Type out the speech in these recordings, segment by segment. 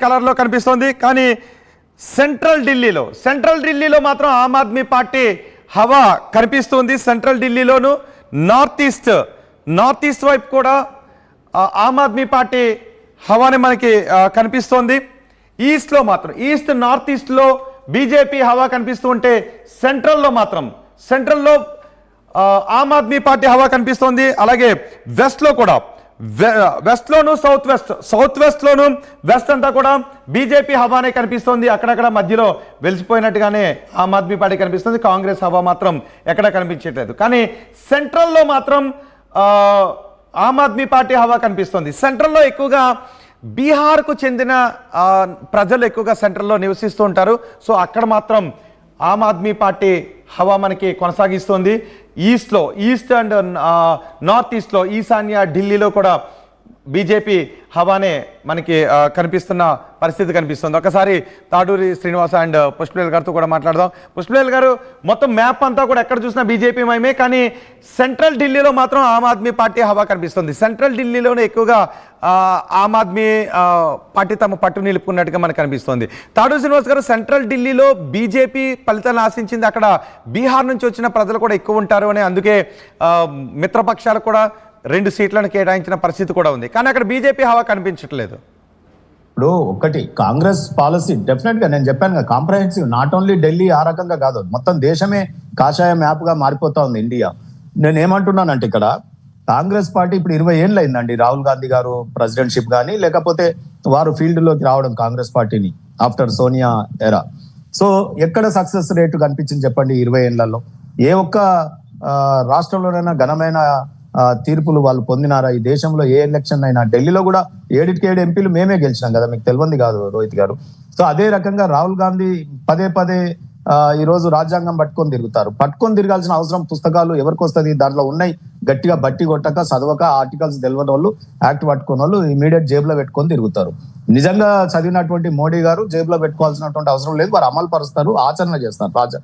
Colour లో కనిపిస్తోంది. కానీ సెంట్రల్ ఢిల్లీలో మాత్రం ఆమ్ ఆద్మీ పార్టీ హవా కనిపిస్తుంది. సెంట్రల్ ఢిల్లీలోను నార్త్ ఈస్ట్ వైపు కూడా ఆమ్ ఆద్మీ పార్టీ హవాని మనకి కనిపిస్తోంది. ఈస్ట్ నార్త్ ఈస్ట్లో బీజేపీ హవా కనిపిస్తూ ఉంటే సెంట్రల్లో ఆమ్ ఆద్మీ పార్టీ హవా కనిపిస్తోంది. అలాగే వెస్ట్లో కూడా వెస్ట్లోను సౌత్ వెస్ట్లోను వెస్ట్ అంతా కూడా బీజేపీ హవానే కనిపిస్తోంది. అక్కడక్కడ మధ్యలో వెలిసిపోయినట్టుగానే ఆమ్ ఆద్మీ పార్టీ కనిపిస్తుంది. కాంగ్రెస్ హవా మాత్రం ఎక్కడ కనిపించట్లేదు. కానీ సెంట్రల్లో మాత్రం ఆమ్ ఆద్మీ పార్టీ హవా కనిపిస్తుంది. సెంట్రల్లో ఎక్కువగా బీహార్కు చెందిన ప్రజలు ఎక్కువగా సెంట్రల్లో నివసిస్తూ ఉంటారు. సో అక్కడ మాత్రం ఆమ్ ఆద్మీ పార్టీ హవా మనకి కొనసాగిస్తోంది. ఈస్ట్ అండ్ నార్త్ ఈస్ట్లో ఈశాన్య ఢిల్లీలో కూడా బీజేపీ హవానే మనకి కనిపిస్తున్న పరిస్థితి కనిపిస్తుంది. ఒకసారి తాడూరి శ్రీనివాస అండ్ పుష్పలేల్ గారితో కూడా మాట్లాడదాం. పుష్పలేల్ గారు, మొత్తం మ్యాప్ అంతా కూడా ఎక్కడ చూసినా బీజేపీ మయమే, కానీ సెంట్రల్ ఢిల్లీలో మాత్రం ఆమ్ ఆద్మీ పార్టీ హవా కనిపిస్తుంది. సెంట్రల్ ఢిల్లీలోనే ఎక్కువగా ఆమ్ ఆద్మీ పార్టీ తమ పట్టు నిలుపుకున్నట్టుగా మనకు కనిపిస్తుంది. తాడూరి శ్రీనివాస్ గారు, సెంట్రల్ ఢిల్లీలో బీజేపీ ఫలితాలను ఆశించింది. అక్కడ బీహార్ నుంచి వచ్చిన ప్రజలు కూడా ఎక్కువ ఉంటారు అని, అందుకే మిత్రపక్షాలు కూడా 2 సీట్లను కేటాయించిన పరిస్థితి కూడా ఉంది. కానీ అక్కడ బీజేపీ హవా కనిపించట్లేదు. ఇప్పుడు ఒకటి కాంగ్రెస్ పాలసీ డెఫినెట్ గా నేను చెప్పాను కదా, కాంప్రహెన్సివ్. నాట్ ఓన్లీ ఢిల్లీ ఆ రకంగా కాదు, మొత్తం దేశమే కాషాయ మ్యాప్ గా మారిపోతా ఉంది ఇండియా. నేను ఏమంటున్నానంటే ఇక్కడ కాంగ్రెస్ పార్టీ ఇప్పుడు 20 ఏళ్ళు అయిందండి రాహుల్ గాంధీ గారు ప్రెసిడెంట్షిప్ కానీ, లేకపోతే వారు ఫీల్డ్ లోకి రావడం కాంగ్రెస్ పార్టీని ఆఫ్టర్ సోనియా ఎరా. సో ఎక్కడ సక్సెస్ రేటు కనిపించింది చెప్పండి 20 ఏళ్లలో? ఏ ఒక్క రాష్ట్రంలోనైనా ఘనమైన తీర్పులు వాళ్ళు పొందినారా? ఈ దేశంలో ఏ ఎలక్షన్ అయినా, ఢిల్లీలో కూడా 7 ఎంపీలు మేమే గెలిచినాం కదా, మీకు తెలియంది కాదు రోహిత్ గారు. సో అదే రకంగా రాహుల్ గాంధీ పదే ఈ రోజు రాజ్యాంగం పట్టుకొని తిరగాల్సిన అవసరం పుస్తకాలు ఎవరికి వస్తుంది? దాంట్లో ఉన్నాయి గట్టిగా బట్టి కొట్టక చదవక ఆర్టికల్స్ తెలియని వాళ్ళు, యాక్ట్ పట్టుకున్న వాళ్ళు ఇమీడియట్ జేబులో పెట్టుకొని తిరుగుతారు. నిజంగా చదివినటువంటి మోడీ గారు జేబులో పెట్టుకోవాల్సినటువంటి అవసరం లేదు, వారు అమలు పరుస్తారు, ఆచరణ చేస్తారు.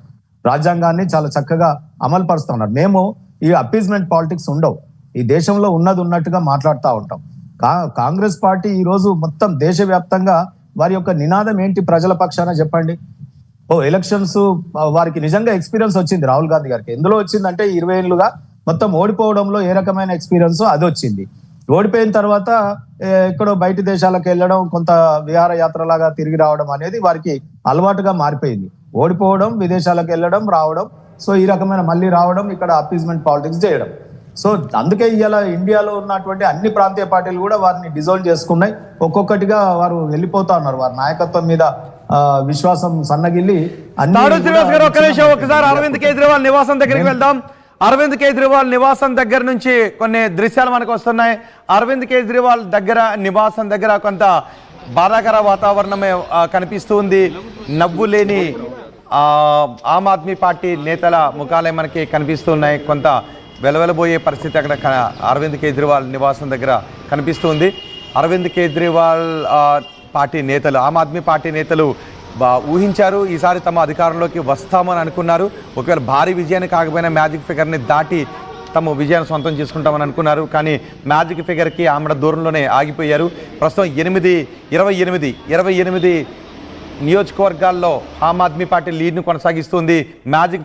రాజ్యాంగాన్ని చాలా చక్కగా అమలు పరుస్తున్నారు. మేము ఈ అపీజ్మెంట్ పాలిటిక్స్ ఉండవు. ఈ దేశంలో ఉన్నది ఉన్నట్టుగా మాట్లాడుతూ ఉంటాం. కాంగ్రెస్ పార్టీ ఈ రోజు మొత్తం దేశవ్యాప్తంగా వారి యొక్క నినాదం ఏంటి? ప్రజల పక్షాన చెప్పండి. ఎలక్షన్స్ వారికి నిజంగా ఎక్స్పీరియన్స్ వచ్చింది రాహుల్ గాంధీ గారికి. ఎందులో వచ్చిందంటే 20 ఏళ్ళుగా మొత్తం ఓడిపోవడంలో ఏ రకమైన ఎక్స్పీరియన్స్ అది వచ్చింది. ఓడిపోయిన తర్వాత ఎక్కడో బయట దేశాలకు వెళ్ళడం, కొంత విహార యాత్రలాగా తిరిగి రావడం అనేది వారికి అలవాటుగా మారిపోయింది. ఓడిపోవడం, విదేశాలకు వెళ్ళడం, రావడం, సో ఈ రకమైన మళ్ళీ రావడం, ఇక్కడ అపీజ్మెంట్ పాలిటిక్స్ చేయడం. సో అందుకే ఇవాళ ఇండియాలో ఉన్నటువంటి అన్ని ప్రాంతీయ పార్టీలు కూడా వారిని డిజోల్వ్ చేసుకున్నాయి. ఒక్కొక్కటిగా వారు వెళ్ళిపోతా ఉన్నారు. వారి నాయకత్వం మీద విశ్వాసం సన్నగిల్లి ఒకసారి అరవింద్ కేజ్రీవాల్ నివాసం దగ్గరికి వెళ్దాం. అరవింద్ కేజ్రీవాల్ నివాసం దగ్గర నుంచి కొన్ని దృశ్యాలు మనకు వస్తున్నాయి. అరవింద్ కేజ్రీవాల్ నివాసం దగ్గర కొంత బాధాకర వాతావరణమే కనిపిస్తుంది. నవ్వు లేని ఆమ్ ఆద్మీ పార్టీ నేతల ముఖాలే మనకి కనిపిస్తున్నాయి. కొంత వెలవెలబోయే పరిస్థితి అక్కడ అరవింద్ కేజ్రీవాల్ నివాసం దగ్గర కనిపిస్తుంది. అరవింద్ కేజ్రీవాల్ పార్టీ నేతలు, ఆమ్ ఆద్మీ పార్టీ నేతలు ఊహించారు, ఈసారి తమ అధికారంలోకి వస్తామని అనుకున్నారు. ఒకవేళ భారీ విజయాన్ని కాకపోయినా మ్యాజిక్ ఫిగర్ని దాటి తమ విజయాన్ని సొంతం చేసుకుంటామని అనుకున్నారు. కానీ మ్యాజిక్ ఫిగర్కి ఆమెడ దూరంలోనే ఆగిపోయారు. ప్రస్తుతం 28 నియోజకవర్గాల్లో ఆమ్ ఆద్మీ పార్టీ లీడ్ను కొనసాగిస్తుంది. మ్యాజిక్